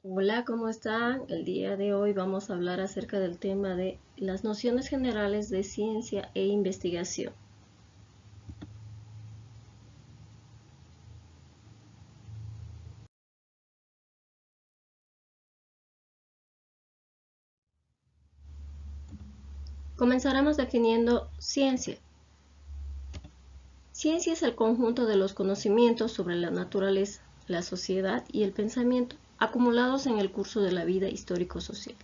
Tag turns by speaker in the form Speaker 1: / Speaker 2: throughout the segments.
Speaker 1: Hola, ¿cómo están? El día de hoy vamos a hablar acerca del tema de las nociones generales de ciencia e investigación. Comenzaremos definiendo ciencia. Ciencia es el conjunto de los conocimientos sobre la naturaleza, la sociedad y el pensamiento acumulados en el curso de la vida histórico-social.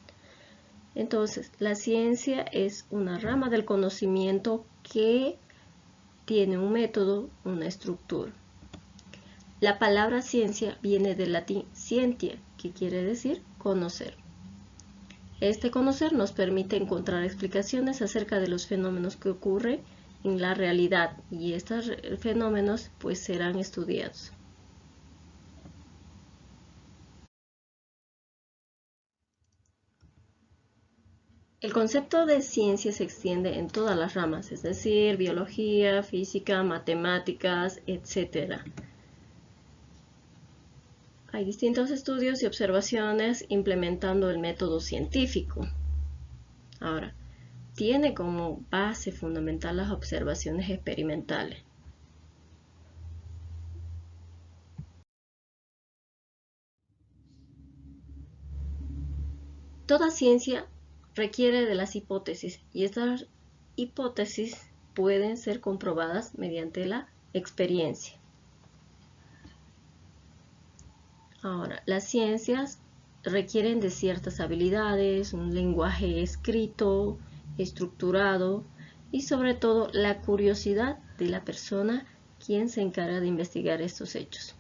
Speaker 1: Entonces, la ciencia es una rama del conocimiento que tiene un método, una estructura. La palabra ciencia viene del latín scientia, que quiere decir conocer. Este conocer nos permite encontrar explicaciones acerca de los fenómenos que ocurren en la realidad y estos fenómenos pues serán estudiados. El concepto de ciencia se extiende en todas las ramas, es decir, biología, física, matemáticas, etc. Hay distintos estudios y observaciones implementando el método científico. Ahora, tiene como base fundamental las observaciones experimentales. Toda ciencia requiere de las hipótesis y estas hipótesis pueden ser comprobadas mediante la experiencia. Ahora, las ciencias requieren de ciertas habilidades, un lenguaje escrito, estructurado y sobre todo la curiosidad de la persona quien se encarga de investigar estos hechos.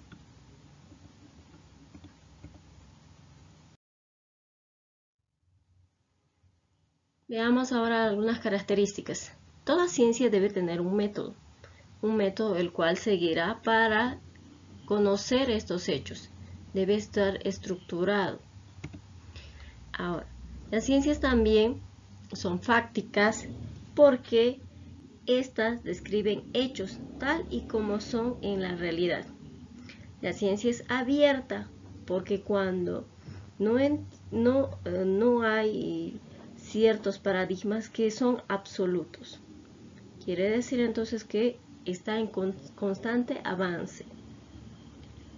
Speaker 1: Veamos ahora algunas características. Toda ciencia debe tener un método el cual seguirá para conocer estos hechos. Debe estar estructurado. Ahora, las ciencias también son fácticas porque estas describen hechos tal y como son en la realidad. La ciencia es abierta porque cuando no hay ciertos paradigmas que son absolutos. Quiere decir entonces que está en constante avance.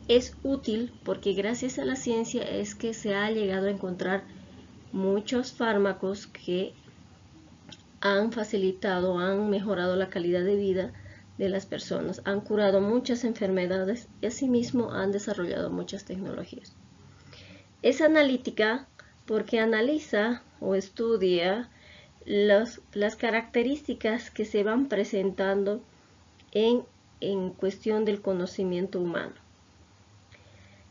Speaker 1: Es útil porque gracias a la ciencia es que se ha llegado a encontrar muchos fármacos que han facilitado, han mejorado la calidad de vida de las personas, han curado muchas enfermedades y asimismo han desarrollado muchas tecnologías. Es analítica porque analiza o estudia las características que se van presentando en cuestión del conocimiento humano.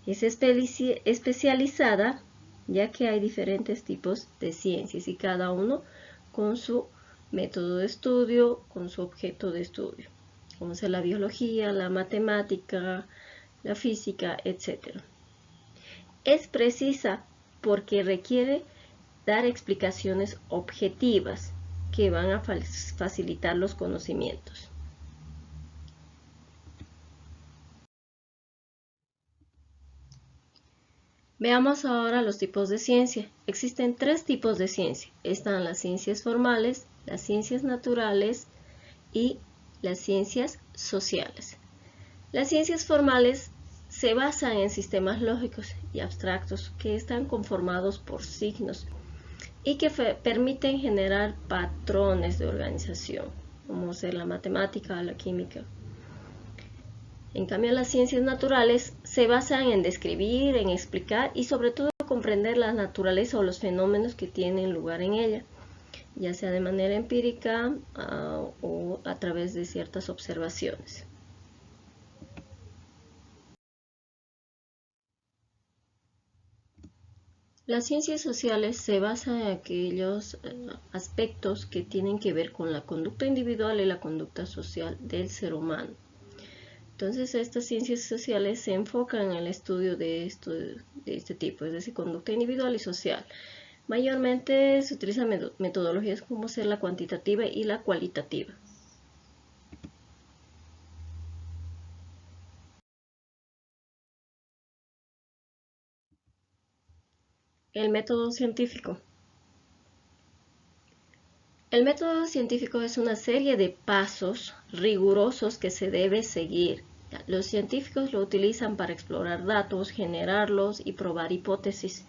Speaker 1: Es especializada ya que hay diferentes tipos de ciencias y cada uno con su método de estudio, con su objeto de estudio, como sea la biología, la matemática, la física, etc. Es precisa porque requiere dar explicaciones objetivas que van a facilitar los conocimientos. Veamos ahora los tipos de ciencia. Existen tres tipos de ciencia. Están las ciencias formales, las ciencias naturales y las ciencias sociales. Las ciencias formales se basan en sistemas lógicos y abstractos que están conformados por signos y que permiten generar patrones de organización, como ser la matemática o la química. En cambio, las ciencias naturales se basan en describir, en explicar y sobre todo comprender la naturaleza o los fenómenos que tienen lugar en ella, ya sea de manera empírica o a través de ciertas observaciones. Las ciencias sociales se basan en aquellos aspectos que tienen que ver con la conducta individual y la conducta social del ser humano. Entonces, estas ciencias sociales se enfocan en el estudio de este tipo, es decir, conducta individual y social. Mayormente se utilizan metodologías como ser la cuantitativa y la cualitativa. el método científico. El método científico es una serie de pasos rigurosos que se debe seguir. Los científicos lo utilizan para explorar datos, generarlos y probar hipótesis.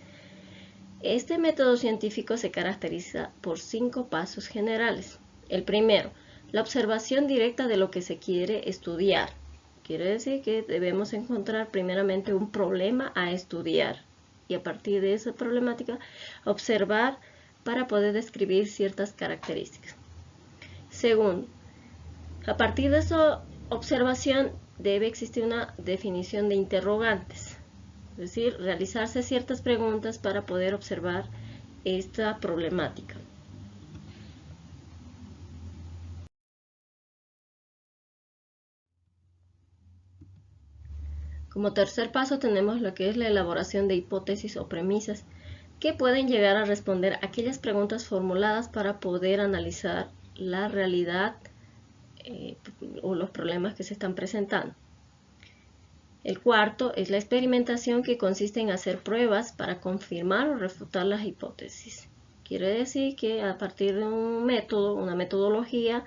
Speaker 1: Este método científico se caracteriza por 5 pasos generales. El primero, la observación directa de lo que se quiere estudiar. Quiere decir que debemos encontrar primeramente un problema a estudiar y a partir de esa problemática observar para poder describir ciertas características. Segundo, a partir de esa observación debe existir una definición de interrogantes, es decir, realizarse ciertas preguntas para poder observar esta problemática. Como tercer paso tenemos lo que es la elaboración de hipótesis o premisas que pueden llegar a responder aquellas preguntas formuladas para poder analizar la realidad o los problemas que se están presentando. El cuarto es la experimentación, que consiste en hacer pruebas para confirmar o refutar las hipótesis. Quiere decir que a partir de un método, una metodología,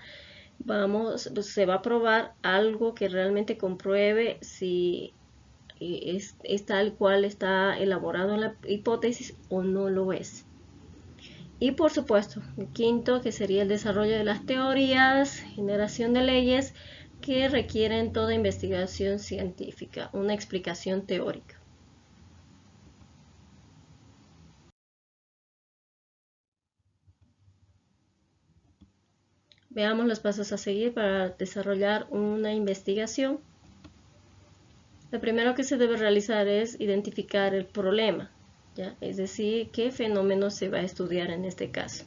Speaker 1: se va a probar algo que realmente compruebe si es tal cual está elaborado en la hipótesis o no lo es. Y por supuesto, el quinto, que sería el desarrollo de las teorías, generación de leyes que requieren toda investigación científica, una explicación teórica. Veamos los pasos a seguir para desarrollar una investigación. Lo primero que se debe realizar es identificar el problema, ¿ya? Es decir, qué fenómeno se va a estudiar en este caso.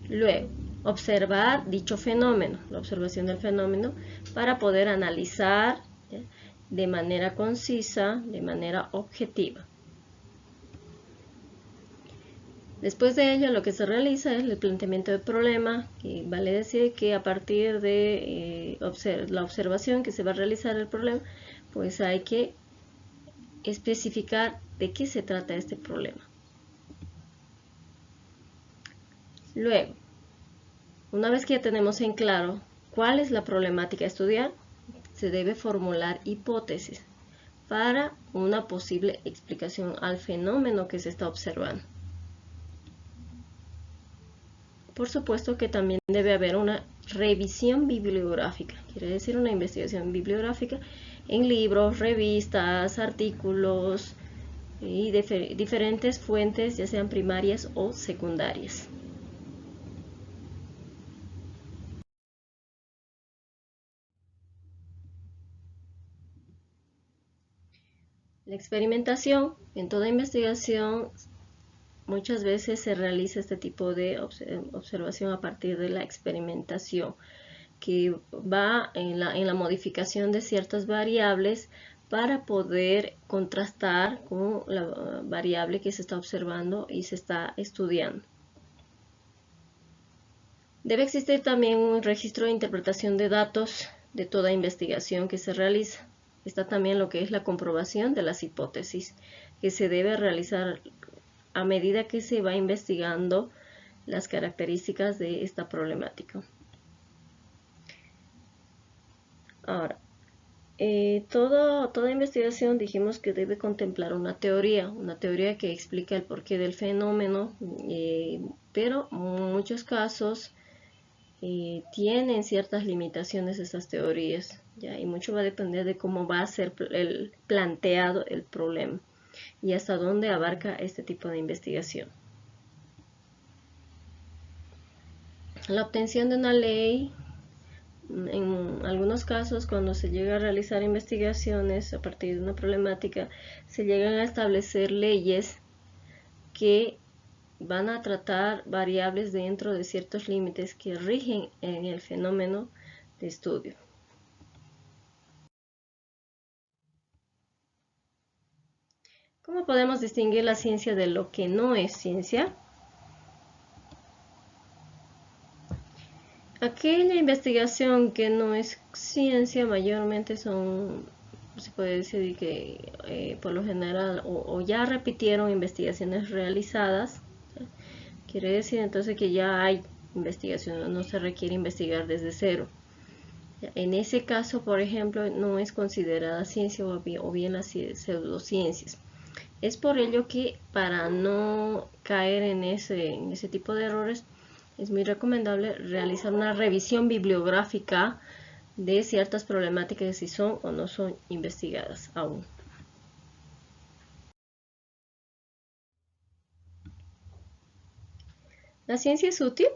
Speaker 1: Luego, observar dicho fenómeno, la observación del fenómeno, para poder analizar, ¿ya?, de manera concisa, de manera objetiva. Después de ello, lo que se realiza es el planteamiento del problema, que vale decir que a partir de la observación que se va a realizar el problema, pues hay que especificar de qué se trata este problema. Luego, una vez que ya tenemos en claro cuál es la problemática a estudiar, se debe formular hipótesis para una posible explicación al fenómeno que se está observando. Por supuesto que también debe haber una revisión bibliográfica, quiere decir una investigación bibliográfica en libros, revistas, artículos y diferentes fuentes, ya sean primarias o secundarias. La experimentación, en toda investigación, muchas veces se realiza este tipo de observación a partir de la experimentación, que va en la modificación de ciertas variables para poder contrastar con la variable que se está observando y se está estudiando. Debe existir también un registro de interpretación de datos de toda investigación que se realiza. Está también lo que es la comprobación de las hipótesis, que se debe realizar a medida que se va investigando las características de esta problemática. Ahora, toda investigación dijimos que debe contemplar una teoría que explica el porqué del fenómeno, pero en muchos casos tienen ciertas limitaciones esas teorías, ¿ya? Y mucho va a depender de cómo va a ser planteado el problema y hasta dónde abarca este tipo de investigación. La obtención de una ley, en algunos casos, cuando se llega a realizar investigaciones a partir de una problemática, se llegan a establecer leyes que van a tratar variables dentro de ciertos límites que rigen en el fenómeno de estudio. ¿Cómo podemos distinguir la ciencia de lo que no es ciencia? Aquella investigación que no es ciencia mayormente son se puede decir que por lo general o ya repitieron investigaciones realizadas. Quiere decir entonces que ya hay investigación, no se requiere investigar desde cero. En ese caso, por ejemplo, no es considerada ciencia o bien las pseudociencias. Es por ello que para no caer en ese tipo de errores, es muy recomendable realizar una revisión bibliográfica de ciertas problemáticas si son o no son investigadas aún. ¿La ciencia es útil?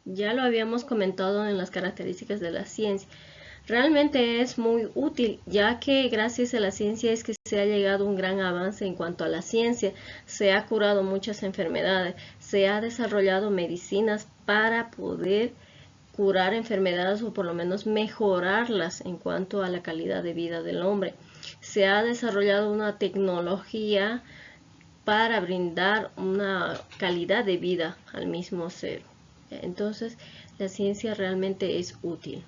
Speaker 1: Ya lo habíamos comentado en las características de la ciencia. Realmente es muy útil, ya que gracias a la ciencia es que se ha llegado a un gran avance en cuanto a la ciencia. Se ha curado muchas enfermedades, se ha desarrollado medicinas para poder curar enfermedades o por lo menos mejorarlas en cuanto a la calidad de vida del hombre. Se ha desarrollado una tecnología para brindar una calidad de vida al mismo ser. Entonces, la ciencia realmente es útil.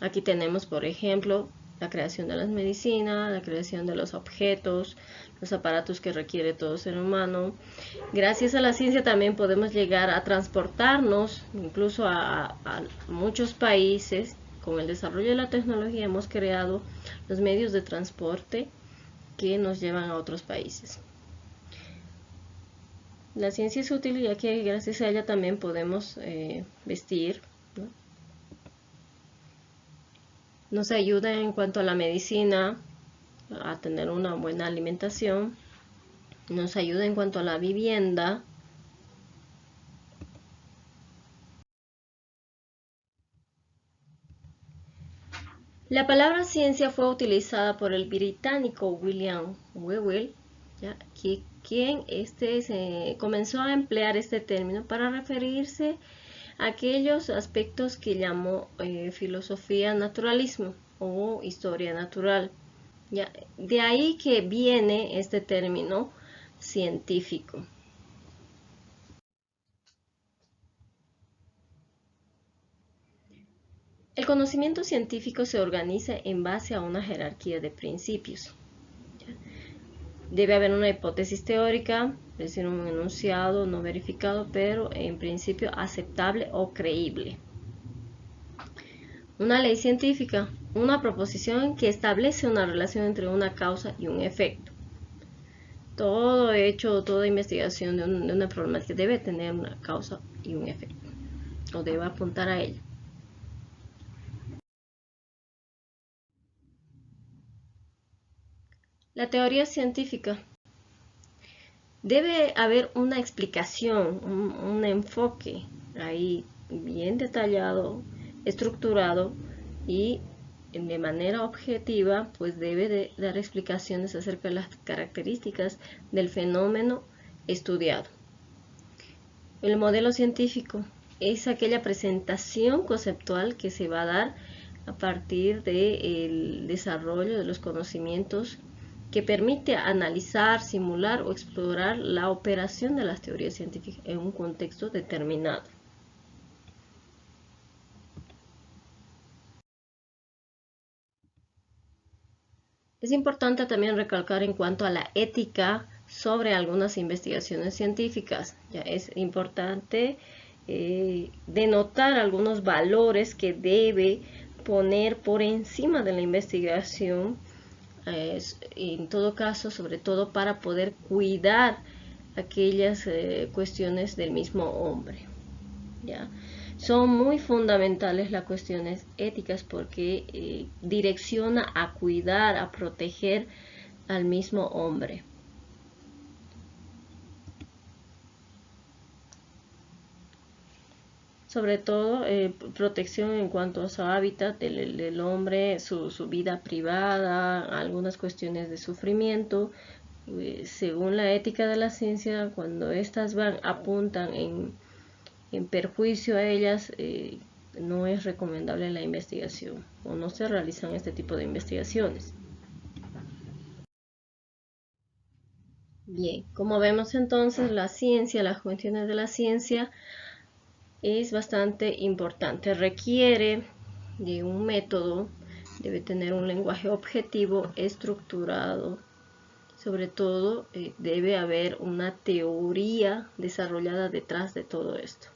Speaker 1: Aquí tenemos, por ejemplo, la creación de las medicinas, la creación de los objetos, los aparatos que requiere todo ser humano. Gracias a la ciencia también podemos llegar a transportarnos, incluso a muchos países. Con el desarrollo de la tecnología hemos creado los medios de transporte que nos llevan a otros países. La ciencia es útil ya que gracias a ella también podemos vestir, ¿no? Nos ayuda en cuanto a la medicina, a tener una buena alimentación. Nos ayuda en cuanto a la vivienda. La palabra ciencia fue utilizada por el británico William Whewell, quien comenzó a emplear este término para referirse a aquellos aspectos que llamó filosofía naturalismo o historia natural. ¿Ya? De ahí que viene este término científico. El conocimiento científico se organiza en base a una jerarquía de principios. Debe haber una hipótesis teórica, es decir, un enunciado no verificado, pero en principio aceptable o creíble. Una ley científica, una proposición que establece una relación entre una causa y un efecto. Todo hecho, toda investigación de una problemática debe tener una causa y un efecto, o debe apuntar a ella. La teoría científica. Debe haber una explicación, un enfoque ahí bien detallado, estructurado y de manera objetiva, pues debe de dar explicaciones acerca de las características del fenómeno estudiado. El modelo científico es aquella presentación conceptual que se va a dar a partir del desarrollo de los conocimientos que permite analizar, simular o explorar la operación de las teorías científicas en un contexto determinado. Es importante también recalcar en cuanto a la ética sobre algunas investigaciones científicas. Ya es importante denotar algunos valores que debe poner por encima de la investigación, en todo caso, sobre todo para poder cuidar aquellas cuestiones del mismo hombre. ¿Ya? Son muy fundamentales las cuestiones éticas porque direcciona a cuidar, a proteger al mismo hombre. Sobre todo protección en cuanto a su hábitat del hombre, su vida privada, algunas cuestiones de sufrimiento. Según la ética de la ciencia, cuando estas apuntan en perjuicio a ellas, no es recomendable la investigación o no se realizan este tipo de investigaciones. Bien, como vemos entonces, la ciencia, las cuestiones de la ciencia es bastante importante, requiere de un método, Debe tener un lenguaje objetivo, estructurado. Sobre todo, debe haber una teoría desarrollada detrás de todo esto.